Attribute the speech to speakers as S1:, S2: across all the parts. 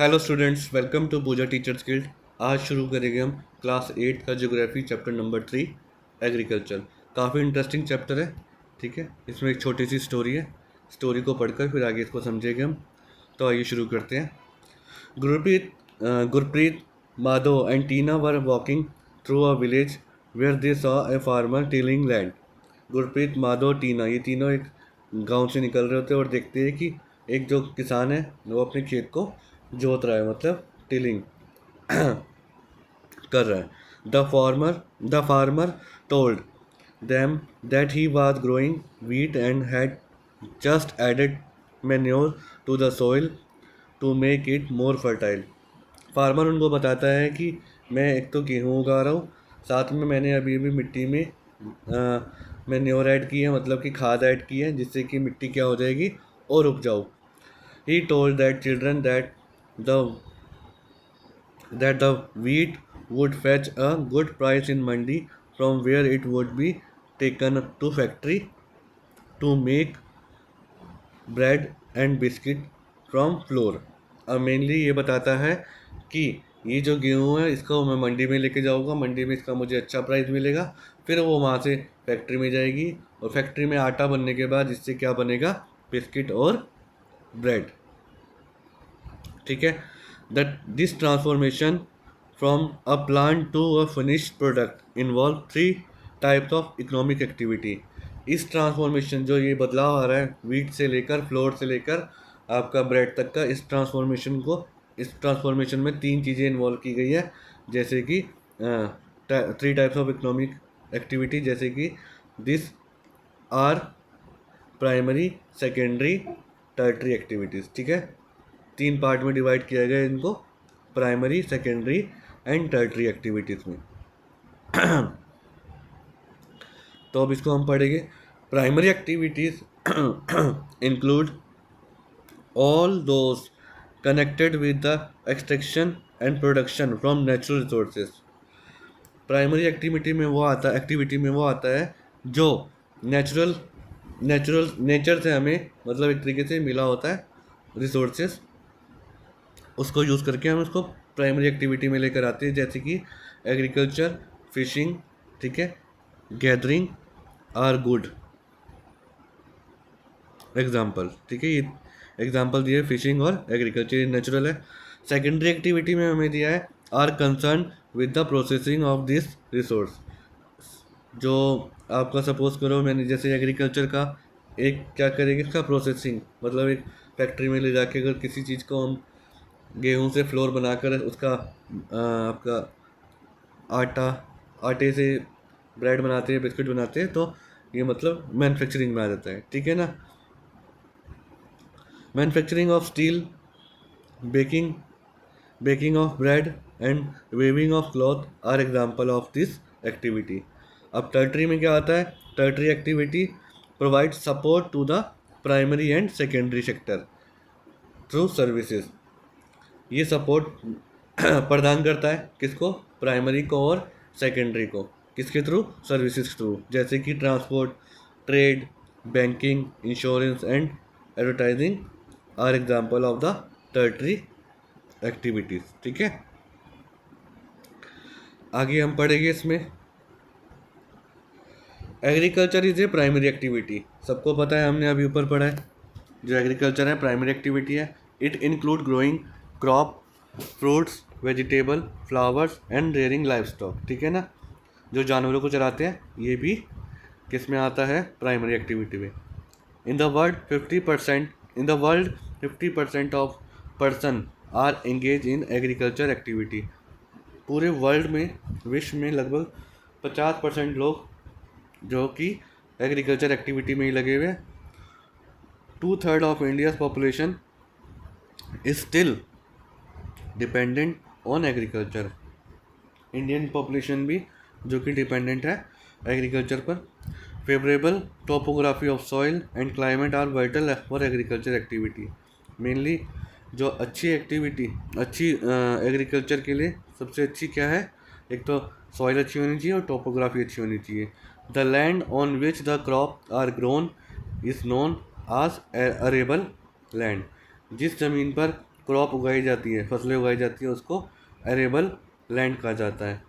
S1: Hello students, welcome to Pooja Teachers Guild. आज शुरू करेंगे हम क्लास 8 का ज्योग्राफी चैप्टर नंबर 3 एग्रीकल्चर। काफ़ी इंटरेस्टिंग चैप्टर है। ठीक है, इसमें एक छोटी सी स्टोरी है। स्टोरी को पढ़कर फिर आगे इसको समझेंगे हम। तो आइए शुरू करते हैं। Gurpreet, Madhav and Tina were walking through a village where they saw a farmer tilling land. Gurpreet, Madhav, Tina, ये तीनों एक गांव से निकल रहे होते हैं और देखते हैं कि एक जो किसान है वो अपने खेत को जोत रहा है, मतलब टिलिंग कर रहा है। The farmer told them that he was growing wheat and had just added manure to the soil to make it more fertile। Farmer उनको बताता है कि मैं एक तो गेहूँ उगा रहा हूँ, साथ में मैंने अभी अभी मिट्टी में मैन्योर ऐड की है, मतलब कि खाद ऐड की है, जिससे कि मिट्टी क्या हो जाएगी और उपजाऊ। He told that children the that the wheat would fetch a good price in mandi, from where it would be taken to factory to make bread and biscuit from flour। अब मेनली ये बताता है कि ये जो गेहूँ है इसको मैं मंडी में लेके जाऊँगा, मंडी में इसका मुझे अच्छा प्राइस मिलेगा, फिर वो वहाँ से फैक्ट्री में जाएगी और फैक्ट्री में आटा बनने के बाद इससे क्या बनेगा, बिस्किट और ब्रेड। ठीक है, that this transformation from a plant to a finished product involve 3 types of economic activity. इस ट्रांसफॉर्मेशन जो ये बदलाव आ रहा है वीट से लेकर फ्लोर से लेकर आपका ब्रेड तक का, इस ट्रांसफॉर्मेशन में 3 चीज़ें इन्वॉल्व की गई है, जैसे कि 3 टाइप्स ऑफ इकोनॉमिक एक्टिविटी, जैसे कि this are primary, secondary, tertiary activities. ठीक है, 3 पार्ट में डिवाइड किया गया इनको, primary, secondary and tertiary activities में। तो अब इसको हम पढ़ेंगे। Primary activities include all those connected with the extraction and production from natural resources. Primary activity में वो आता है जो नेचर से हमें, मतलब एक तरीके से मिला होता है रिसोर्सेज, उसको यूज़ करके हम उसको प्राइमरी एक्टिविटी में लेकर आते हैं, जैसे कि एग्रीकल्चर, फिशिंग, ठीक है, गैदरिंग आर गुड एग्जाम्पल। ठीक है, ये एग्जाम्पल दिए फिशिंग और एग्रीकल्चर, ये नेचुरल है। सेकेंडरी एक्टिविटी में हमें दिया है are concerned with the processing of this resource. जो आपका सपोज करो, मैंने जैसे एग्रीकल्चर का एक क्या करेंगे, इसका प्रोसेसिंग, मतलब एक फैक्ट्री में ले जाके अगर किसी चीज़ को हम गेहूं से फ्लोर बनाकर उसका आपका आटे से ब्रेड बनाते हैं, बिस्किट बनाते हैं, तो ये मतलब मैन्युफैक्चरिंग में आ जाता है। ठीक है ना। Manufacturing of steel, baking of bread and weaving of cloth are example of this activity. अब टर्टरी में क्या आता है, tertiary activity provide support to the primary and secondary sector through services. ये सपोर्ट प्रदान करता है किसको, प्राइमरी को और सेकेंडरी को, किसके थ्रू, सर्विसेज थ्रू, जैसे कि transport, trade, banking, insurance and advertising are example of the tertiary activities. ठीक है, आगे हम पढ़ेंगे इसमें। Agriculture is a primary activity, सबको पता है, हमने अभी ऊपर पढ़ा है। जो एग्रीकल्चर है प्राइमरी एक्टिविटी है। It include growing crop, fruits, vegetable, flowers and rearing life stock. ठीक है ना, जो जानवरों को चराते हैं, ये भी किस में आता है, प्राइमरी एक्टिविटी में। In the world 50% of person are engage in agriculture activity. पूरे वर्ल्ड में, विश्व में लगभग 50% लोग जो कि एग्रीकल्चर एक्टिविटी में ही लगे हुए हैं। 2/3 of India's population is still dependent on agriculture. Indian population भी जो कि डिपेंडेंट है एग्रीकल्चर पर। Favourable topography of soil and climate are vital for agriculture activity. Mainly जो अच्छी एग्रीकल्चर के लिए सबसे अच्छी क्या है, एक तो सॉइल अच्छी होनी चाहिए और टोपोग्राफी अच्छी होनी चाहिए। The land on which the crop are grown is known as arable land. जिस ज़मीन पर क्रॉप उगाई जाती है, फसलें उगाई जाती हैं, उसको एरेबल लैंड कहा जाता है।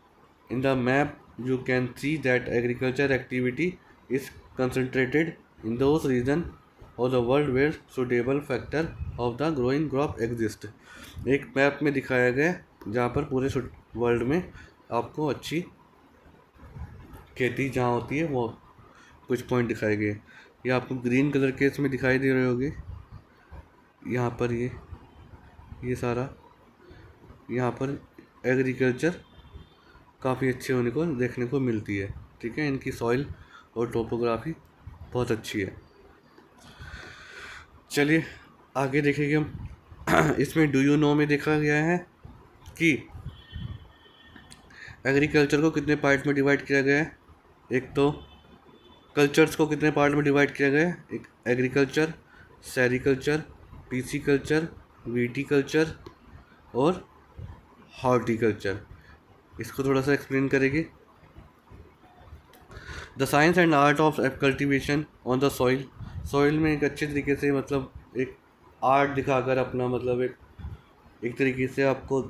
S1: In the map you can see that agriculture activity is concentrated in those regions of the world where suitable factor of the growing crop exist। एक मैप में दिखाया गया जहाँ पर पूरे वर्ल्ड में आपको अच्छी खेती जहाँ होती है वो कुछ पॉइंट दिखाए गए। ये आपको ग्रीन कलर के इसमें दिखाई दे रहे होंगे, यहाँ पर ये सारा यहाँ पर एग्रीकल्चर काफ़ी अच्छे होने को देखने को मिलती है। ठीक है, इनकी सॉइल और टोपोग्राफी बहुत अच्छी है। चलिए आगे देखेंगे हम। इसमें डू यू नो में देखा गया है कि एग्रीकल्चर को कितने पार्ट में डिवाइड किया गया है। एक तो कल्चर्स को कितने पार्ट में डिवाइड किया गया है, एक एग्रीकल्चर, सेरिकल्चर, पीसीकल्चर, वीटिकल्चर और हॉर्टिकल्चर। इसको थोड़ा सा एक्सप्लेन करेंगे। The science and art of cultivation on the soil. Soil में एक अच्छे तरीके से मतलब एक आर्ट दिखाकर अपना मतलब एक तरीके से आपको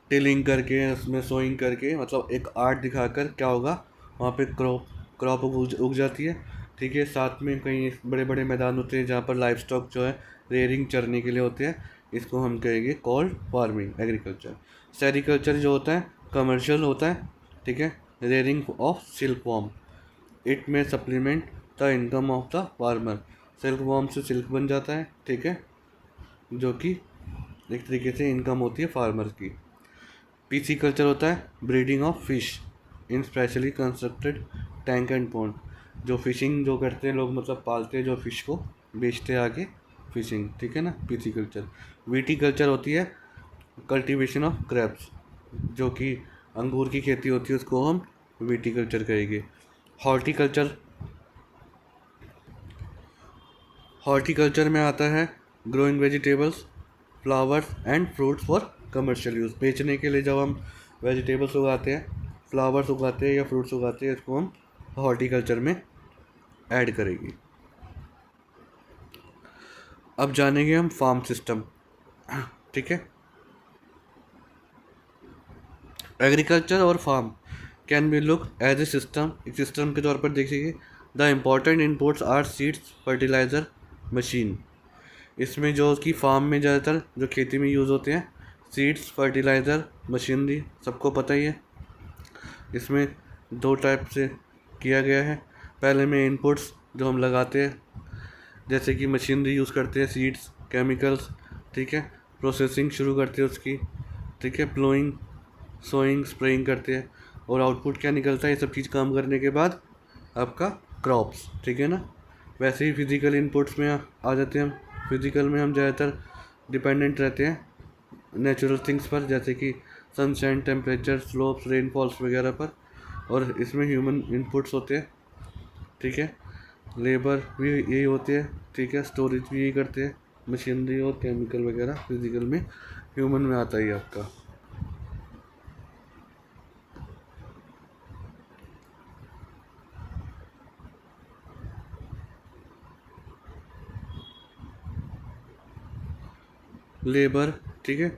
S1: टिलिंग करके उसमें सोइंग करके मतलब एक आर्ट दिखाकर क्या होगा, वहाँ पे क्रॉप उग जाती है। ठीक है, साथ में कहीं बड़े बड़े मैदान होते हैं जहाँ पर लाइफ स्टॉक जो है रेयरिंग चरने के लिए होते हैं, इसको हम कहेंगे कॉल्ड फार्मिंग एग्रीकल्चर। सेरिकल्चर जो होता है कमर्शियल होता है। ठीक है, rearing of silk worm, it may supplement the income of the farmer. Silk worm से सिल्क बन जाता है। ठीक है, जो कि एक तरीके से इनकम होती है फार्मर की। पीसी कल्चर होता है breeding of fish in specially constructed tank and pond. जो फिशिंग जो करते हैं लोग मतलब पालते हैं जो फिश को बेचते हैं आगे फिशिंग। ठीक है ना, पीसी कल्चर। वीटी कल्चर होती है कल्टीवेशन ऑफ ग्रेप्स, जो कि अंगूर की खेती होती है, उसको हम विटीकल्चर कहेंगे। हॉर्टिकल्चर में आता है growing vegetables, flowers and fruits for commercial use. बेचने के लिए जब हम वेजिटेबल्स उगाते हैं, फ्लावर्स उगाते हैं या फ्रूट्स उगाते हैं, इसको हम हॉर्टिकल्चर में ऐड करेंगे। अब जानेंगे हम फार्म सिस्टम। ठीक है, एग्रीकल्चर और farm can be look as a system. एक सिस्टम के तौर पर देखेंगे। The important inputs are seeds, fertiliser, machine. इसमें जो कि फार्म में ज़्यादातर जो खेती में यूज़ होते हैं सीड्स, फर्टिलाइज़र, मशीनरी, सबको पता ही है। इसमें दो टाइप से किया गया है। पहले में इनपुट्स जो हम लगाते हैं, जैसे कि मशीनरी यूज़ करते हैं, सीड्स, केमिकल्स। ठीक है, प्रोसेसिंग शुरू करते हैं उसकी। ठीक है, प्लोइंग, सोइंग, स्प्रेइंग करते हैं और आउटपुट क्या निकलता है, ये सब चीज़ काम करने के बाद आपका क्रॉप्स। ठीक है ना। वैसे ही फिज़िकल इनपुट्स में आ जाते हैं हम। फिज़िकल में हम ज़्यादातर डिपेंडेंट रहते हैं नेचुरल थिंग्स पर, जैसे कि सनशाइन, टेम्परेचर, स्लोप्स, रेनफॉल्स वगैरह पर। और इसमें ह्यूमन इनपुट्स होते हैं। ठीक है, लेबर भी यही होते हैं। ठीक है, स्टोरेज भी यही करते हैं, मशीनरी और केमिकल वगैरह। फिज़िकल में ह्यूमन में आता ही आपका। लेबर। ठीक है,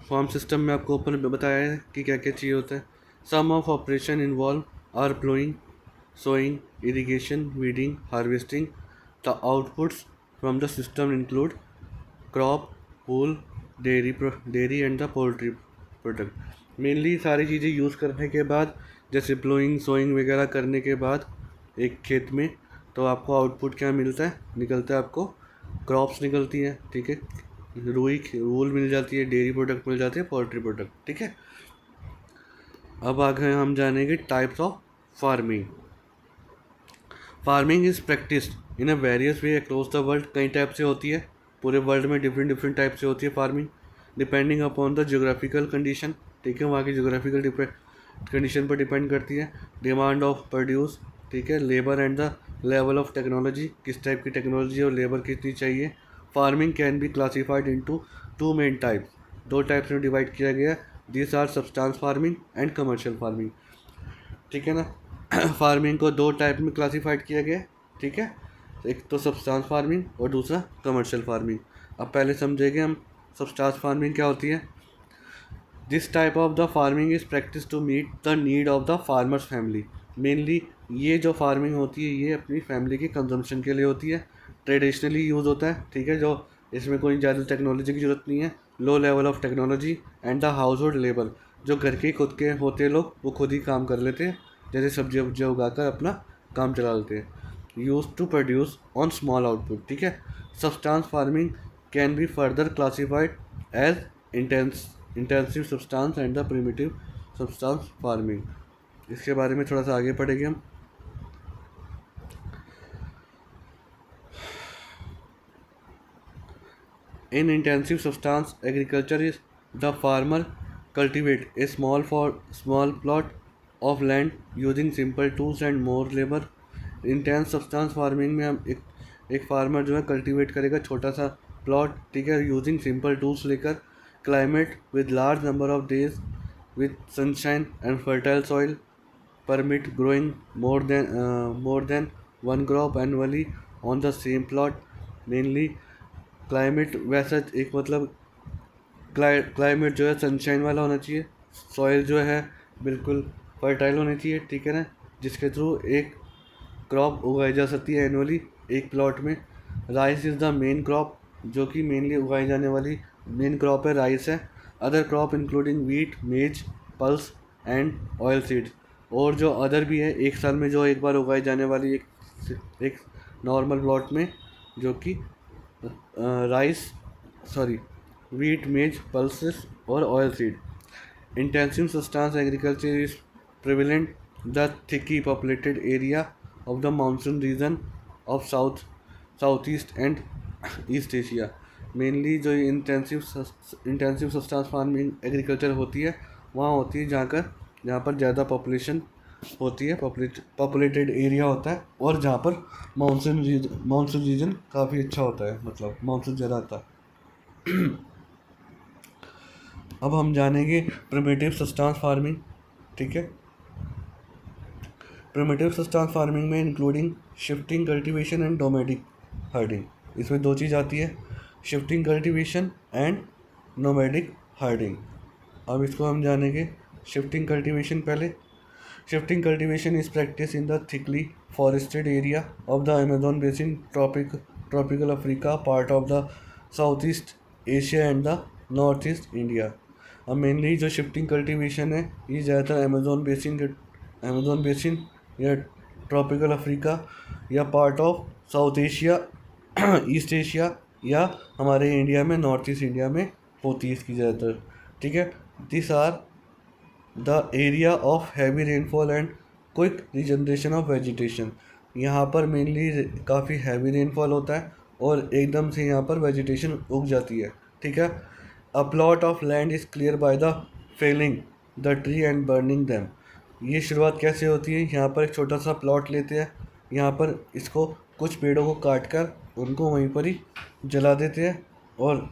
S1: फार्म सिस्टम में आपको ऊपर बताया है कि क्या क्या चाहिए होता है। Some of operation involve are ploughing, sowing, irrigation, weeding, harvesting. The outputs from the system include crop, wool, dairy and the poultry product. Mainly सारी चीज़ें यूज़ करने के बाद, जैसे प्लोइंग, सोइंग वगैरह करने के बाद एक खेत में, तो आपको आउटपुट क्या मिलता है, निकलता है आपको क्रॉप्स निकलती हैं। ठीक है, वूल मिल जाती है, डेयरी प्रोडक्ट मिल जाते हैं, पोल्ट्री प्रोडक्ट। ठीक है, अब आगे हम जानेंगे types of farming. Farming is practice in a various way across the world. कई टाइप से होती है, पूरे वर्ल्ड में डिफरेंट डिफरेंट टाइप से होती है farming, depending upon the geographical condition. ठीक है, वहाँ की जोग्राफिकल कंडीशन पर डिपेंड करती है। डिमांड ऑफ प्रोड्यूस, ठीक है, labour and the level of technology, किस टाइप की टेक्नोलॉजी और लेबर कितनी चाहिए। Farming can be classified into two main types. दो टाइप्स में डिवाइड किया गया है। This are substance farming and commercial farming. ठीक है ना। फार्मिंग को दो टाइप में क्लासीफाइड किया गया है। ठीक है, एक तो सब्सटेंस फार्मिंग और दूसरा कमर्शियल फार्मिंग। अब पहले समझेंगे हम सब्सटेंस फार्मिंग क्या होती है। This type of the farming is practice to meet the need of the farmers family. Mainly ये जो फार्मिंग होती है ये अपनी फैमिली के कंजम्पशन के लिए होती है। ट्रेडिशनली यूज़ होता है, ठीक है, जो इसमें कोई ज़्यादा टेक्नोलॉजी की ज़रूरत नहीं है। Low level of technology and the house hold labour, जो घर के खुद के होते हैं लोग वो खुद ही काम कर लेते हैं, जैसे सब्जी वब्जियाँ उगाकर अपना काम चला लेते हैं। Use to produce on small output, ठीक है। Substance farming can be further classified as intensive substance and the primitive substance farming. इसके बारे में थोड़ा सा आगे पढ़ेंगे हम। In intensive substance agriculture is the farmer cultivate a small plot of land using simple tools and more labor। Intense substance farming में हम एक फार्मर जो है कल्टीवेट करेगा छोटा सा प्लॉट, ठीक है, यूजिंग सिंपल टूल्स लेकर। Climate with large number of days with sunshine and fertile soil permit growing more than one crop annually on the same plot। Mainly climate वैसा एक मतलब क्लाइमेट जो है सनशाइन वाला होना चाहिए, सॉइल जो है बिल्कुल फर्टाइल होनी चाहिए, ठीक है ना, जिसके थ्रू एक क्रॉप उगाई जा सकती है एनुअली एक प्लॉट में। Rice is the main crop, जो कि मेनली उगाई जाने वाली मेन क्रॉप है राइस है। अदर क्रॉप इंक्लूडिंग वीट, मेज, पल्स एंड ऑयल सीड्स। और जो अदर भी है एक साल में जो एक बार उगाई जाने वाली एक नॉर्मल प्लॉट में, जो कि वीट, मेज, पल्सेस और oil seed. Intensive subsistence agriculture is prevalent the thickly populated area of the monsoon region of south east and east Asia. Mainly जो इंटेंसिव सब्सटेंस फार्मिंग एग्रीकल्चर होती है वहाँ होती है जहाँ पर ज़्यादा पॉपुलेशन होती है, पॉपुलेटेड एरिया होता है, और जहाँ पर मानसून रीजन काफ़ी अच्छा होता है, मतलब मानसून ज़्यादा आता है। अब हम जानेंगे प्रिमिटिव सब्सटेंस फार्मिंग, ठीक है। प्रिमिटिव सब्सटेंस फार्मिंग में including shifting cultivation and nomadic herding. इसमें दो चीज़ आती है, shifting cultivation and nomadic herding. अब इसको हम जानेंगे शिफ्टिंग कल्टीवेशन पहले। Shifting cultivation is practiced in the thickly forested area of the Amazon basin, tropical Africa, part of the Southeast Asia and the Northeast India। अब mainly जो shifting cultivation है ये ज़्यादातर अमेजोन बेसिन या tropical Africa या part of south Asia, east Asia या हमारे India में नॉर्थ ईस्ट इंडिया में होती है इसकी ज़्यादातर, ठीक है। This are the area of heavy rainfall and quick regeneration of vegetation. यहाँ पर मेनली काफ़ी हैवी रेनफॉल होता है और एकदम से यहाँ पर वेजिटेशन उग जाती है, ठीक है। A plot of land is clear by the failing the tree and burning them. ये शुरुआत कैसे होती है, यहाँ पर एक छोटा सा प्लॉट लेते हैं, यहाँ पर इसको कुछ पेड़ों को काट कर उनको वहीं पर ही जला देते हैं, और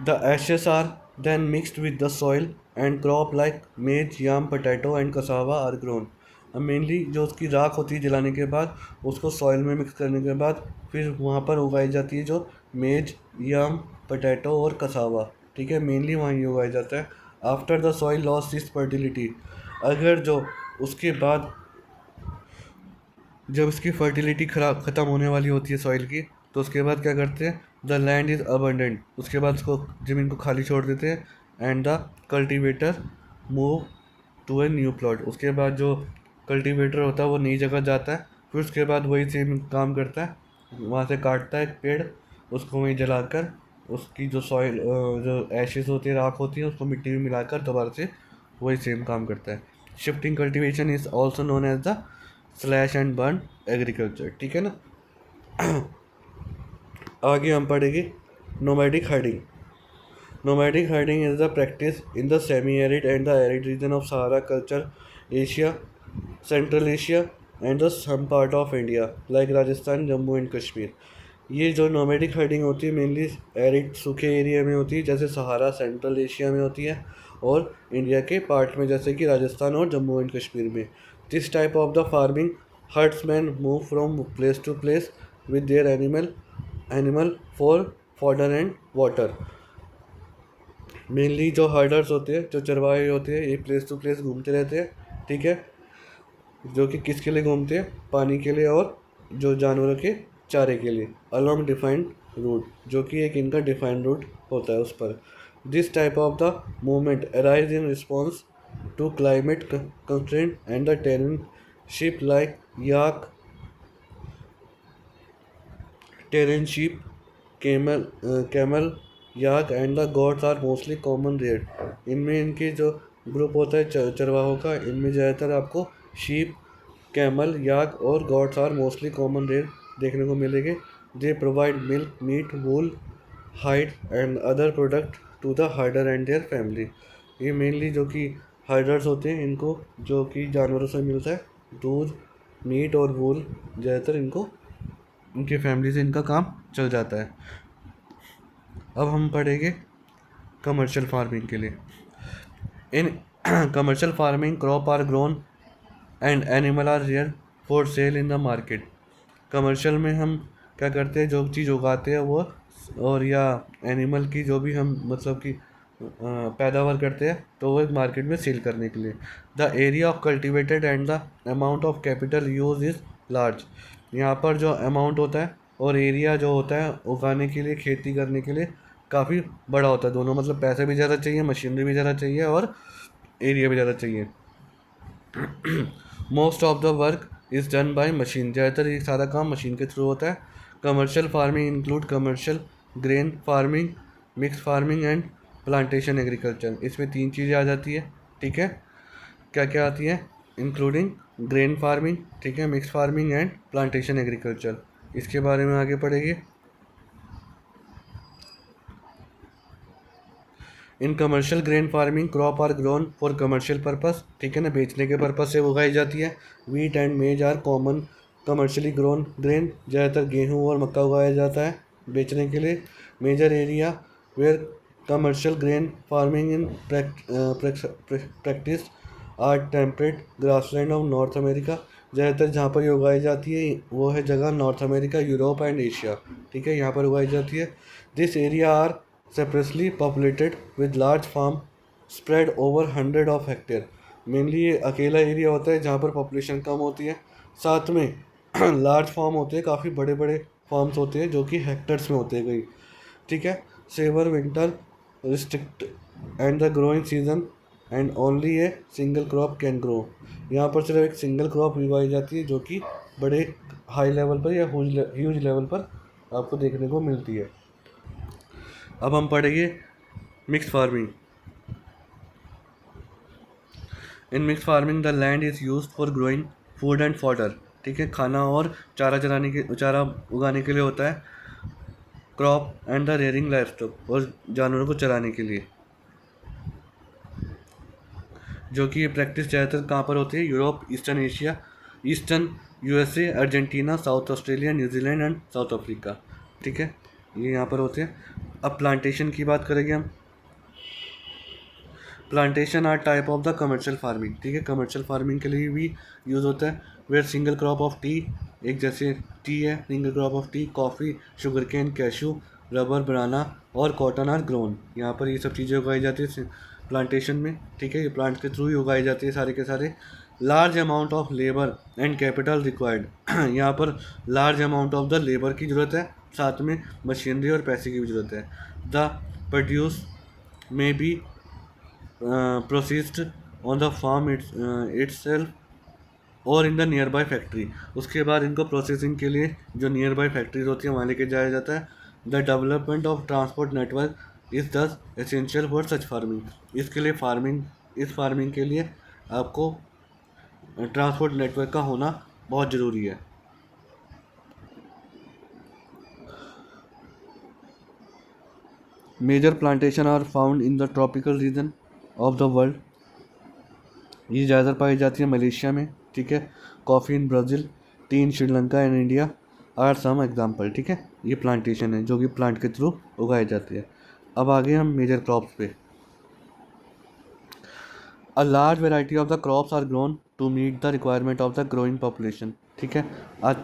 S1: the ashes are then mixed with the soil and crop like maize, yam, potato and cassava are grown। अब मेनली जो उसकी राख होती है जलाने के बाद उसको सॉइल में मिक्स करने के बाद फिर वहाँ पर उगाई जाती है जो मेज, यम, पोटैटो और कसावा, ठीक है, मेनली वहाँ ही उगाया जाता है। After the soil loss is fertility, अगर जो उसके बाद जब इसकी फर्टिलिटी ख़त्म होने वाली होती है सॉइल की, तो उसके बाद क्या करते हैं, द लैंड इज़ अबंडेंट, उसके बाद उसको ज़मीन को खाली छोड़ देते हैं। And the cultivator move to a new plot, उसके बाद जो कल्टीवेटर होता है वो नई जगह जाता है, फिर उसके बाद वही सेम काम करता है, वहाँ से काटता है पेड़, उसको वहीं जलाकर उसकी जो सॉइल जो एशेस होती है, राख होती है, उसको मिट्टी में मिलाकर दोबारा से वही सेम काम करता है। Shifting cultivation is also known as the slash and burn agriculture, ठीक है ना। आगे हम पढ़ेंगे nomadic herding. Nomadic herding is the practice in the semi arid and the arid region of Sahara culture Asia, central Asia and the some part of India like Rajasthan, Jammu and Kashmir. ये जो nomadic herding होती है मेनली एरिड सूखे area में होती है, जैसे सहारा central Asia में होती है, और इंडिया के पार्ट में जैसे कि राजस्थान और जम्मू एंड कश्मीर में। This type of the farming Herdsmen move from place to place with their animal for fodder and water. Mainly जो हर्डर्स होते हैं, जो चरवाहे होते हैं, एक प्लेस टू प्लेस घूमते रहते हैं, ठीक है, जो कि किसके लिए घूमते हैं, पानी के लिए और जो जानवरों के चारे के लिए, अलॉन्ग डिफाइंड रूट, जो कि एक इनका डिफाइंड रूट होता है उस पर. This type of the movement arise in response to climate constraint and the terrain sheep like yak, Terran sheep, camel, yak and the goats are mostly common there. इनमें इनके जो ग्रुप होता है चरवाहों का, इनमें ज़्यादातर आपको शीप, कैमल, याक और goats are mostly common rare देखने को मिलेंगे. They provide milk, meat, wool, hide and other product to the herder and their family. ये मेनली जो कि हर्डर्स होते हैं, इनको जो कि जानवरों से मिलता है दूध, मीट और वूल, ज़्यादातर इनको उनकी फैमिली से इनका काम चल जाता है. अब हम पढ़ेंगे कमर्शियल फार्मिंग के लिए. In commercial farming crop are grown and animal are reared for sale in the market. Commercial में हम क्या करते हैं, जो चीज़ उगाते हैं वो, और या एनिमल की जो भी हम मतलब कि पैदावार करते हैं, तो वो एक मार्केट में सेल करने के लिए. The area of cultivated and the amount of capital use is large. यहाँ पर जो अमाउंट होता है और एरिया जो होता है उगाने के लिए, खेती करने के लिए, काफ़ी बड़ा होता है दोनों. मतलब पैसे भी ज़्यादा चाहिए, मशीनरी भी ज़्यादा चाहिए और एरिया भी ज़्यादा चाहिए. Most of the work is done by machine. ज़्यादातर ये सारा काम मशीन के थ्रू होता है. Commercial farming include commercial grain farming, mix farming and plantation agriculture. इसमें 3 चीज़ें आ जाती है, ठीक है. क्या क्या आती है? इंक्लूडिंग ग्रेन फार्मिंग, ठीक है, mixed farming and plantation agriculture. इसके बारे में आगे पढ़ेंगे. In commercial grain farming crop are grown for commercial purpose, ठीक है ना, बेचने के पर्पस से उगाई जाती है. Wheat and maize are common commercially grown grain. ज़्यादातर गेहूँ और मक्का उगाया जाता है बेचने के लिए. Major area where commercial grain farming in practice are temperate grassland of North America. ज़्यादातर जहाँ पर ये उगाई जाती है वो है जगह North America, Europe and Asia, ठीक है, यहाँ पर उगाई जाती है. This area are separately populated with large farm spread over 100 of hectare. Mainly ये अकेला एरिया होता है जहाँ पर पॉपुलेशन कम होती है, साथ में लार्ज फार्म होते हैं, काफ़ी बड़े बड़े फार्म्स होते हैं जो कि हेक्टर्स में होते हैं कई, ठीक है. Severe winter restrict and the growing season and only a single crop can grow. यहाँ पर सिर्फ एक सिंगल क्रॉप उगाई जाती है जो कि बड़े हाई लेवल पर या ह्यूज लेवल पर आपको देखने को मिलती है. अब हम पढ़ेंगे mix farming. In mix farming the land is used for growing food and fodder, ठीक है, खाना और चारा उगाने के लिए होता है. Crop and the rearing livestock, और जानवरों को चराने के लिए, जो कि ये प्रैक्टिस ज़्यादातर कहाँ पर होती है? Europe, eastern Asia, eastern USA, Argentina, south Australia, New Zealand and south Africa, ठीक है, ये यहाँ पर होते हैं. अब प्लांटेशन की बात करेंगे हम. Plantation are type of the commercial farming, ठीक है, कमर्शियल फार्मिंग के लिए भी यूज़ होता है. Where single crop of tea, एक जैसे टी है, single crop of tea, coffee, sugar cane, cashew, rubber, banana और कॉटन आर ग्रोन. यहाँ पर ये सब चीज़ें उगाई जाती है प्लांटेशन में, ठीक है, ये प्लांट के थ्रू ही उगाई जाती है सारे के सारे. Large amount of labour and capital required. यहाँ पर large amount of the labour की ज़रूरत है, साथ में मशीनरी और पैसे की भी ज़रूरत है. The produce may be processed on the farm itself और in the nearby factory. उसके बाद इनको प्रोसेसिंग के लिए जो नियर बाई फैक्ट्रीज होती है वहाँ लेके जाया जाता है. The development of transport network is दस एसेंशियल फॉर सच फार्मिंग. इसके लिए इस फार्मिंग के लिए आपको ट्रांसपोर्ट नेटवर्क का होना बहुत ज़रूरी है. Major plantation are found in the tropical region of the world. ये ज़्यादातर पाई जाती है मलेशिया में, ठीक है. Coffee in Brazil, tea in Sri Lanka and India are some example, ठीक है. ये प्लांटेशन है जो कि प्लांट के थ्रू उगाई जाती है. अब आगे हम मेजर क्रॉप्स पे. A large variety of the crops are grown to meet the requirement of the growing population. ठीक है। आज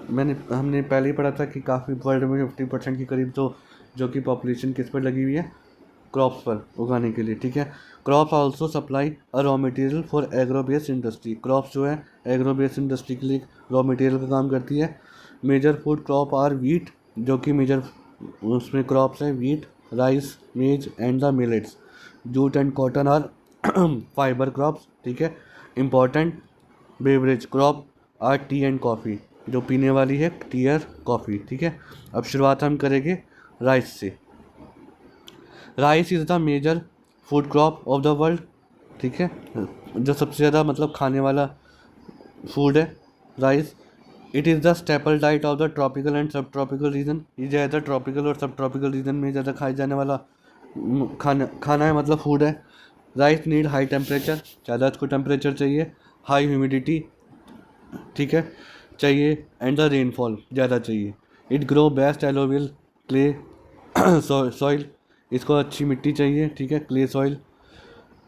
S1: हमने पहले ही पढ़ा था कि काफ़ी वर्ल्ड में 50% के करीब तो जो कि पॉपुलेशन किस पर लगी हुई है, क्रॉप्स पर उगाने के लिए, ठीक है। Crop also supply a raw material for agro based industry. Crops जो है एग्रो बेस्ड इंडस्ट्री के लिए रॉ मटेरियल का काम करती है। Major food crop are wheat, जो कि मेजर उसमें क्रॉप्स हैं wheat, rice, maize and the millets. Jute and cotton are fibre crops, ठीक है। Important beverage crop are tea and coffee, जो पीने वाली है टी और कॉफ़ी, ठीक है। अब शुरुआत हम करेंगे राइस से। Rice is the major food crop of the world, ठीक है। जो सबसे ज़्यादा मतलब खाने वाला फूड है rice. It is the staple diet of the tropical and सब ट्रॉपिकल रीजन। ये ज़्यादा ट्रॉपिकल और सब ट्रॉपिकल रीजन में ज़्यादा खाए जाने वाला खाना है, मतलब फूड है। राइस नीड हाई टेम्परेचर, ज़्यादा इसको टेम्परेचर चाहिए। हाई ह्यूमिडिटी, ठीक है, चाहिए। एंड द रेनफॉल ज़्यादा चाहिए। It grow best alluvial clay soil, इसको अच्छी मिट्टी चाहिए, ठीक है, clay soil.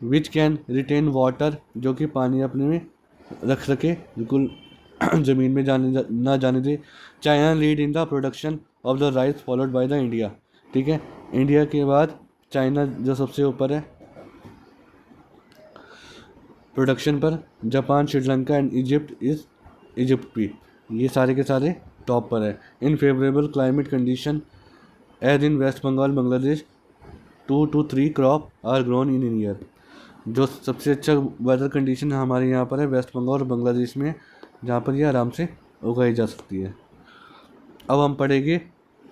S1: Which can retain water, जो कि पानी अपने में रख सके, बिल्कुल ज़मीन में ना जाने दे। China lead in the production of the rice followed by the India, ठीक है। इंडिया के बाद चाइना जो सबसे ऊपर है प्रोडक्शन पर। जापान, श्रीलंका एंड इजिप्ट भी, ये सारे के सारे टॉप पर है। In favourable climate condition as in West Bengal, Bangladesh, 2 to 3 crop are grown in year. जो सबसे अच्छा वेदर कंडीशन हमारे यहाँ पर है वेस्ट बंगाल और बांग्लादेश में, जहाँ पर ये आराम से उगाई जा सकती है। अब हम पढ़ेंगे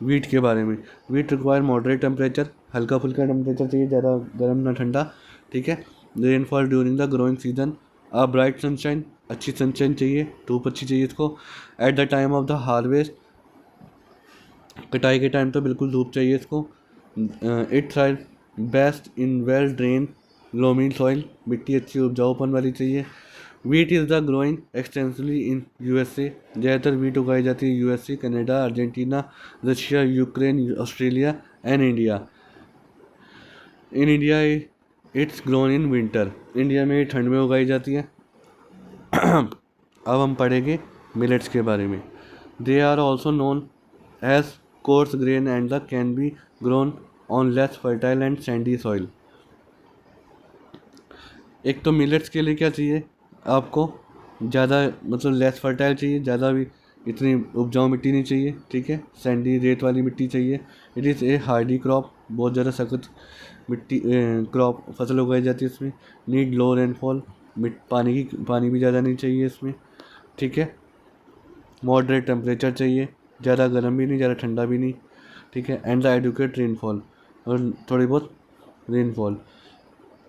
S1: वीट के बारे में। वीट रिक्वायर मॉडरेट टेम्परेचर, हल्का फुल्का टेम्परेचर चाहिए, ज़्यादा गर्म ना ठंडा, ठीक है। Rainfall during the growing season, a bright sunshine, अच्छी सनशाइन चाहिए, धूप अच्छी चाहिए इसको। At the time of the harvest, कटाई के टाइम तो बिल्कुल धूप चाहिए इसको। It thrive best in well drain loamy soil, मिट्टी अच्छी उपजाऊपन वाली चाहिए। Wheat is the growing extensively in USA, ज़्यादातर वीट उगाई जाती है USA, Canada, Argentina, Russia, Ukraine, Australia and India. In India it's grown in winter, India में ठंड में उगाई जाती है। अब हम पढ़ेंगे मिलेट्स के बारे में। They are also known as coarse grain and the can be grown on less fertile and sandy soil. एक तो मिलेट्स के लिए क्या चाहिए आपको, ज़्यादा मतलब लेस फर्टाइल चाहिए, ज़्यादा भी इतनी उपजाऊ मिट्टी नहीं चाहिए, ठीक है। सैंडी रेत वाली मिट्टी चाहिए। It is a Hardy crop, बहुत ज़्यादा सख्त मिट्टी क्रॉप फसल उगाई जाती है इसमें। नीड लो रेनफॉल, पानी भी ज़्यादा नहीं चाहिए इसमें, ठीक है। मॉडरेट टेम्परेचर चाहिए, ज़्यादा गर्म भी नहीं, ज़्यादा ठंडा भी नहीं, ठीक है। एंड द एडुकेट रेनफॉल, और थोड़ी बहुत रेनफॉल।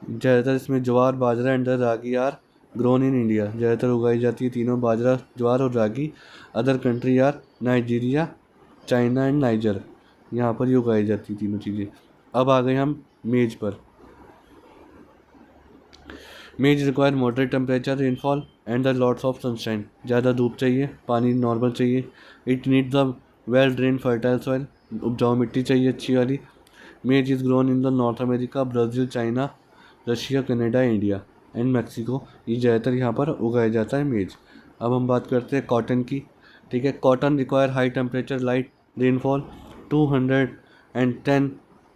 S1: ज़्यादातर इसमें jowar, bajra and the ragi are grown in India, ज़्यादातर उगाई जाती है तीनों, बाजरा, ज्वार और ragi. Other country are Nigeria, China and Niger, यहाँ पर ये उगाई जाती है तीनों चीज़ें। अब आ गए हम मेज पर। मेज require moderate temperature, rainfall and the lots of sunshine, ज़्यादा धूप चाहिए, पानी नॉर्मल चाहिए। It need the well drain fertile soil, उपजाऊ मिट्टी चाहिए अच्छी वाली। मेज is grown in the north America, Brazil, China, Russia, Canada, India and Mexico, ये ज़्यादातर यहाँ पर उगाया जाता है मेज। अब हम बात करते हैं कॉटन की, ठीक है। Cotton require high temperature, light rainfall, 210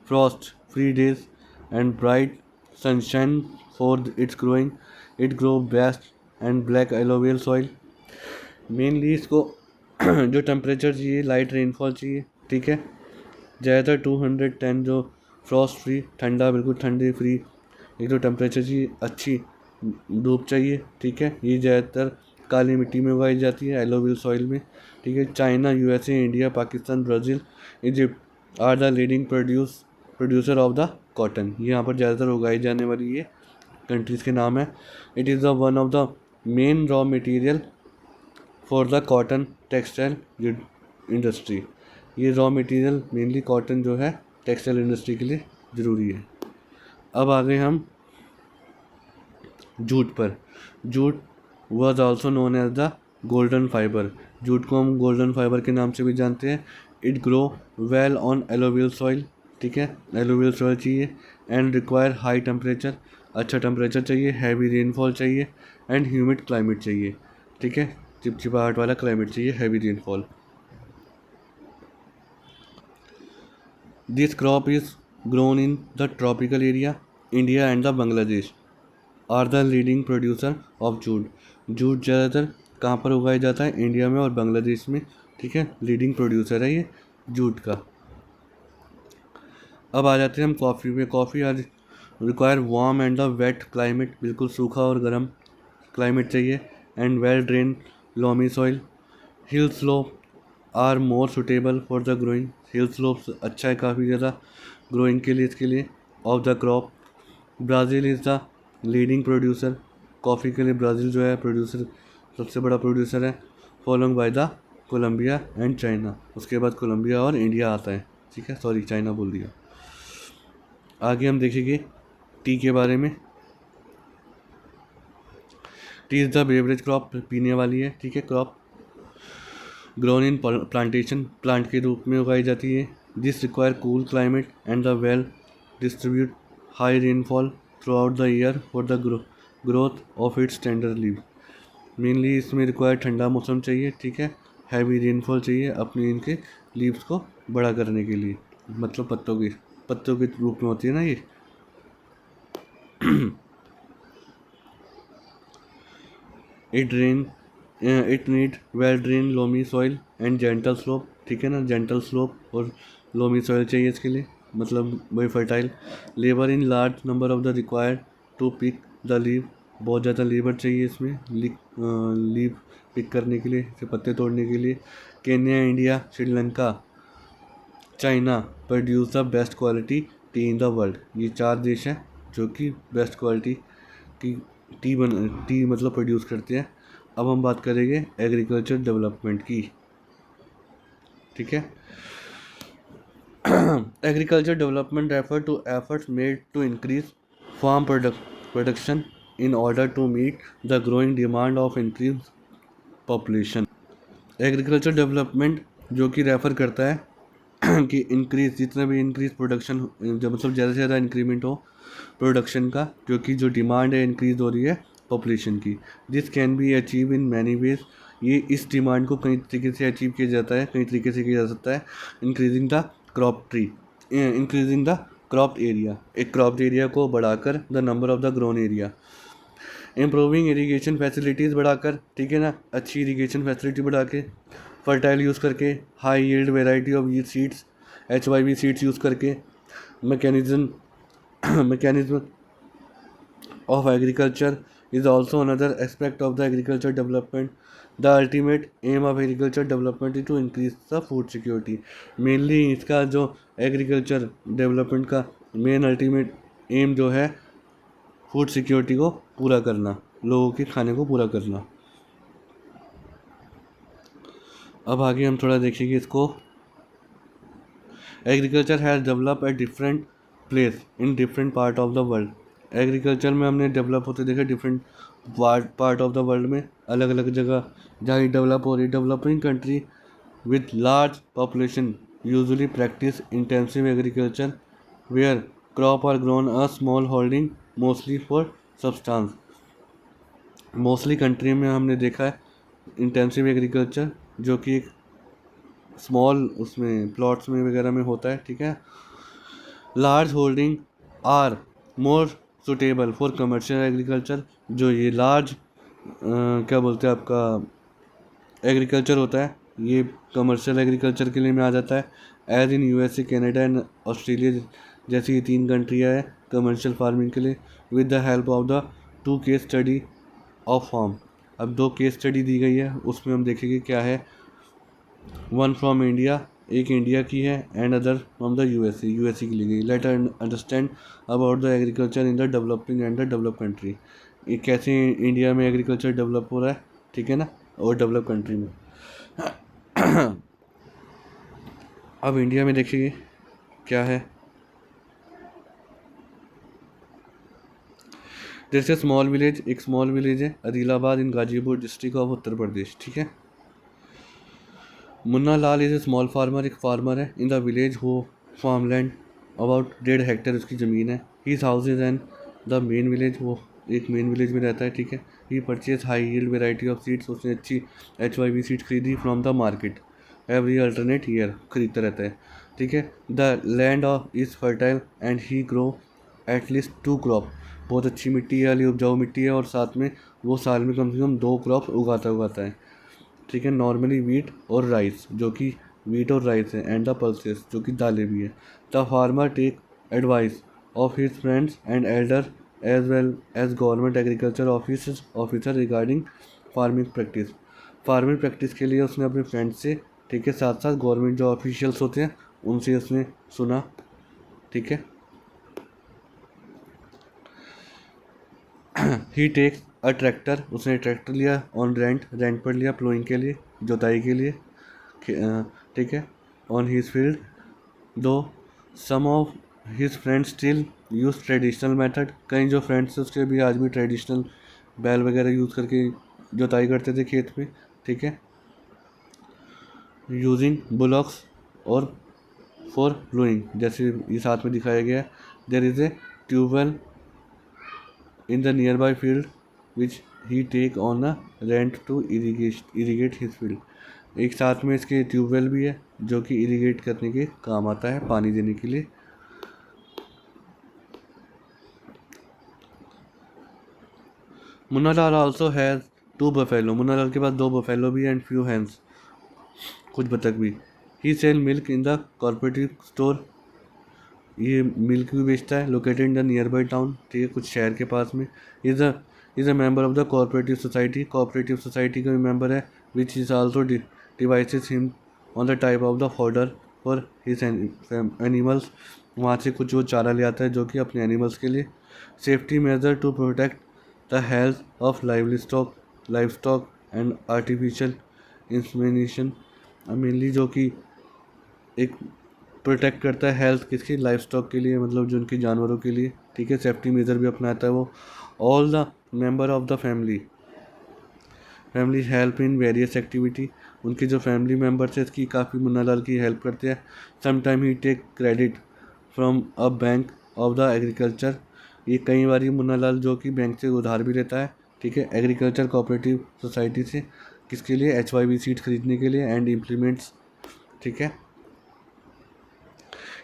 S1: Frost free days and bright sunshine for its growing. It grow best and black alluvial soil. Mainly इसको जो टेम्परेचर चाहिए, लाइट रेनफॉल चाहिए, ठीक है। ज़्यादातर 210 जो फ्रॉस्ट फ्री, ठंडा, बिल्कुल ठंडी फ्री, एक तो टेम्परेचर चाहिए, अच्छी धूप चाहिए, ठीक है। ये ज़्यादातर काली मिट्टी में उगाई जाती है, एलोवियल सॉइल में, ठीक है। China, USA, India, Pakistan, Brazil, Egypt are the leading producer of the cotton, ये यहाँ पर ज़्यादातर उगाई जाने वाली ये कंट्रीज़ के नाम है। It is the one of the main raw material for the cotton textile industry, ये रॉ मटेरियल मेनली कॉटन जो है टेक्सटाइल इंडस्ट्री के लिए ज़रूरी है। अब आ गए हम जूट पर। Jute was also known as the golden fibre, jute को हम गोल्डन फाइबर के नाम से भी जानते हैं। It grow well on alluvial soil, ठीक है, एलोवियल सॉइल चाहिए। एंड रिक्वायर हाई टेम्परेचर, अच्छा टेम्परेचर चाहिए, हैवी रेनफॉल चाहिए एंड ह्यूमिड क्लाइमेट चाहिए, ठीक है। चिपचिपाहट वाला क्लाइमेट चाहिए, heavy rainfall. This crop is grown in the tropical area. India and the Bangladesh are the leading producer of jute. Jute ज़्यादातर कहाँ पर उगाया जाता है? इंडिया में और बांग्लादेश में, ठीक है। लीडिंग प्रोड्यूसर है ये जूट का। अब आ जाते हैं हम कॉफ़ी में। कॉफ़ी आज require warm and the wet climate, बिल्कुल सूखा और गर्म क्लाइमेट चाहिए, and well drain loamy soil. Hill slope are more suitable for the growing. Hill slope अच्छा है काफ़ी ज़्यादा ग्रोइंग के लिए, इसके लिए of the crop. Brazil is the leading producer. Coffee के लिए ब्राज़ील जो है प्रोड्यूसर, सबसे बड़ा प्रोड्यूसर है, following by the Colombia and China. उसके बाद कोलंबिया और इंडिया आता है, ठीक है, सॉरी चाइना बोल दिया। आगे हम देखेंगे टी के बारे में। T is the beverage crop, पीने वाली है, ठीक है, crop grown in plantation, plant के रूप में उगाई जाती है। This require cool climate and the well distribute high rainfall through out the year for the growth of its tender leave. Mainly इसमें रिक्वायर ठंडा मौसम चाहिए, ठीक है, हैवी रेनफॉल चाहिए अपने इनके लीव्स को बड़ा करने के लिए, मतलब पत्तों के रूप में होती है ना ये। It need well drain loamy soil and gentle slope, ठीक है ना, जेंटल स्लोप और लोमी सॉइल चाहिए इसके लिए, मतलब वही fertile. Labour in large number of the required to pick the leave. बहुत ज़्यादा लेबर चाहिए इसमें लीव पिक करने के लिए, इसे पत्ते तोड़ने के लिए। Kenya, India, Sri Lanka, China produce the best quality T in the world. ये 4 देश हैं जो कि बेस्ट क्वालिटी की टी मतलब प्रोड्यूस करते हैं। अब हम बात करेंगे एग्रीकल्चर डेवलपमेंट की, ठीक है। Agriculture development refer to efforts made to increase farm production in order to meet the growing demand of increase population. Agriculture development जो कि रेफर करता है कि इंक्रीज, जितना भी इंक्रीज प्रोडक्शन, जब मतलब ज़्यादा से ज़्यादा इंक्रीमेंट हो प्रोडक्शन का, जो कि जो डिमांड है इंक्रीज हो रही है पॉपुलेशन की। This can be achieve in many ways. ये इस डिमांड को कई तरीके से अचीव किया जाता है, कई तरीके से किया जा सकता है। Increasing the increasing the crop area, एक क्रॉप एरिया को बढ़ाकर, the number of the grown area. Improving irrigation facilities बढ़ाकर, ठीक है ना, अच्छी इरीगेशन फैसिलिटी बढ़ा के, फर्टाइल यूज़ करके, high yield variety of wheat seeds, HYV seeds use करके, mechanism of agriculture is also another aspect of the agriculture development. The ultimate aim of agriculture development is to increase the food security. Mainly इसका जो agriculture development का main ultimate aim जो है food security को पूरा करना, लोगों के खाने को पूरा करना। अब आगे हम थोड़ा देखेंगे इसको। Agriculture has develop at different place in different part of the world. Agriculture में हमने डेवलप होते देखे different part of the world में, अलग अलग जगह जहाँ ये डेवलप हो रही। Developing country with large population usually practice intensive agriculture where crop are grown a small holding mostly for substance. Mostly country में हमने देखा है इंटेंसिव एग्रीकल्चर, जो कि एक स्मॉल उसमें प्लॉट्स में वगैरह में होता है, ठीक है। Large holding are more suitable for commercial agriculture. जो ये लार्ज क्या बोलते हैं आपका एग्रीकल्चर होता है, ये कमर्शियल एग्रीकल्चर के लिए में आ जाता है। As in USA, Canada and Australia जैसी ये 3 कंट्रियाँ हैं कमर्शियल फार्मिंग के लिए। With the help of the 2 case study of farm. अब 2 केस स्टडी दी गई है, उसमें हम देखेंगे क्या है। वन फ्रॉम इंडिया, एक इंडिया की है, and other from the USA की ली गई। Let understand about the agriculture in the developing and the develop country. ये कैसे इंडिया में एग्रीकल्चर डेवलप हो रहा है, ठीक है ना, और डेवलप कंट्री में। अब इंडिया में देखिए क्या है। जैसे स्मॉल विलेज, एक स्मॉल विलेज है Adilabad in Ghazipur district of Uttar Pradesh, ठीक है। Munna Lal is a small farmer, एक फार्मर है in the village who farm land about 1.5 hectare उसकी ज़मीन है। His houses and the main village, वो एक मेन विलेज में रहता है, ठीक है। He purchase high yield variety of seeds, उसने अच्छी HYV सीड्स खरीदी from the market every alternate year, खरीदता रहता है, ठीक है। The land of is fertile and he grow at least 2 crop, बहुत अच्छी मिट्टी है, वाली उपजाऊ मिट्टी है, और साथ में वो साल में कम से कम 2 क्रॉप उगाता है, ठीक है। नॉर्मली वीट और राइस, जो कि वीट और राइस है, एंड द पल्सेस, जो कि दालें भी है। The farmer take advice of his friends and elder as well as government agriculture officer regarding farming practice के लिए उसने अपने फ्रेंड्स से, ठीक है, साथ साथ गवर्नमेंट जो ऑफिशियल्स होते हैं उनसे उसने सुना, ठीक है। ही टेक्स अ ट्रैक्टर, उसने ट्रैक्टर लिया ऑन रेंट पर लिया, प्लोइंग के लिए, जुताई के लिए, ठीक है। On his field though some of his friends still use traditional method, कई जो फ्रेंड्स उसके भी आज भी ट्रेडिशनल बैल वगैरह यूज़ करके जुताई करते थे खेत में, ठीक है। यूजिंग बुलॉक्स और फॉर प्लोइंग, जैसे ये साथ में दिखाया गया है। There is a tubewell in the nearby field which he take on a rent to irrigate his field, एक साथ में इसके ट्यूबवेल भी है जो कि इरीगेट करने के काम आता है, पानी देने के लिए। Munnalal also has 2 buffalo, Munnalal के पास 2 बफेलो भी एंड फ्यू हैंस, कुछ बतख भी। He sell milk in the cooperative store, ये मिल्क भी बेचता है, located in the nearby town, ठीक है, कुछ शहर के पास में। Is a member of the cooperative society का भी मेंबर है, which is also devices him on the type of the fodder for his animals, वहाँ से कुछ वो चारा ले आता है जो कि अपने एनिमल्स के लिए। Safety measure to protect the health of livestock and artificial insemination, mainly जो कि एक प्रोटेक्ट करता है हेल्थ किसकी, लाइफ स्टॉक के लिए, मतलब जो उनके जानवरों के लिए, ठीक है। सेफ्टी मेजर भी अपनाता है वो। All the member of the family help in various activity, उनके जो फैमिली मेम्बर्स है इसकी काफ़ी मुन्नालाल की हेल्प करते हैं। Sometime he take credit from a bank of the agriculture, ये कई बार मुन्नालाल जो कि बैंक से उधार भी लेता है, ठीक है, एग्रीकल्चर कोऑपरेटिव सोसाइटी से, किसके लिए, HYV सीड खरीदने के लिए एंड इम्प्लीमेंट्स, ठीक है।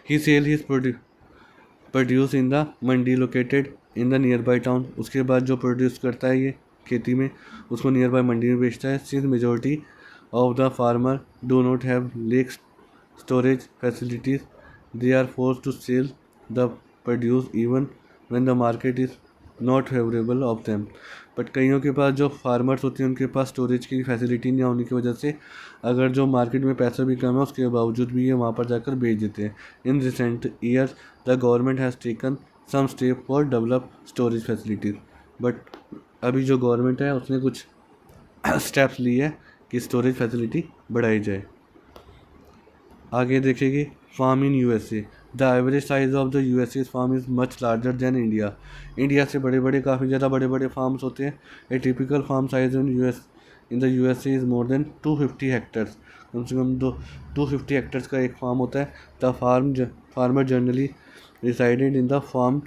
S1: He sell his produce in the mandi located in the nearby town, उसके बाद जो प्रोड्यूस करता है ये खेती में उसको नियर बाई मंडी में बेचता है। Since majority of the farmer do not have lack storage facilities, they are force to sell the produce even when the market is not favourable of them, but कईयों के पास जो फार्मर्स होते हैं उनके पास storage की फैसिलिटी नहीं होने की वजह से अगर जो मार्केट में पैसा भी कम है उसके बावजूद भी ये वहाँ पर जाकर बेच देते हैं। In recent years the government has taken some step for develop storage facilities, but अभी जो गवर्नमेंट है उसने कुछ स्टेप्स लिए हैं कि स्टोरेज फैसिलिटी बढ़ाई जाए। आगे देखेंगे farm in USA, the average size of the USA farm is much larger than India से काफ़ी ज़्यादा बड़े फार्म्स होते हैं। A typical farm size in the USA is more than 250 hectares, कम से कम 250 हेक्टर्स का एक फार्म होता है। The farmer generally resided in the farm,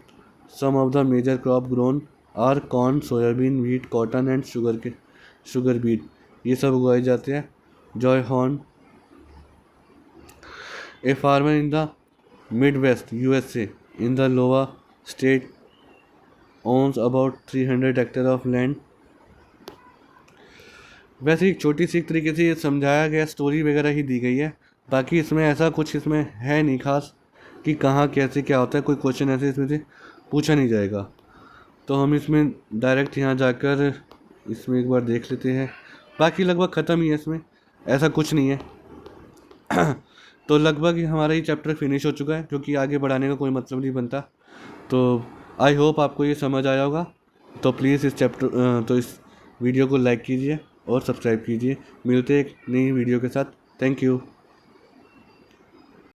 S1: some of the major crop grown are corn, soybean, wheat, cotton and sugar beet, ये सब उगाए जाते हैं। Joy horn, a farmer in the Midwest USA in the Iowa state owns about 300 hectares of land। वैसे एक छोटी सी तरीके से ये समझाया गया, स्टोरी वगैरह ही दी गई है, बाकी इसमें ऐसा कुछ इसमें है नहीं खास कि कहाँ कैसे क्या होता है, कोई क्वेश्चन ऐसे इसमें से पूछा नहीं जाएगा। तो हम इसमें डायरेक्ट यहाँ जाकर इसमें एक बार देख लेते हैं, बाकी लगभग ख़त्म ही है, इसमें ऐसा कुछ नहीं है। तो लगभग हमारा ये चैप्टर फिनिश हो चुका है, क्योंकि आगे बढ़ाने का कोई मतलब नहीं बनता। तो आई होप आपको ये समझ आया होगा। तो प्लीज़ इस वीडियो को लाइक कीजिए और सब्सक्राइब कीजिए। मिलते हैं एक नई वीडियो के साथ। Thank you.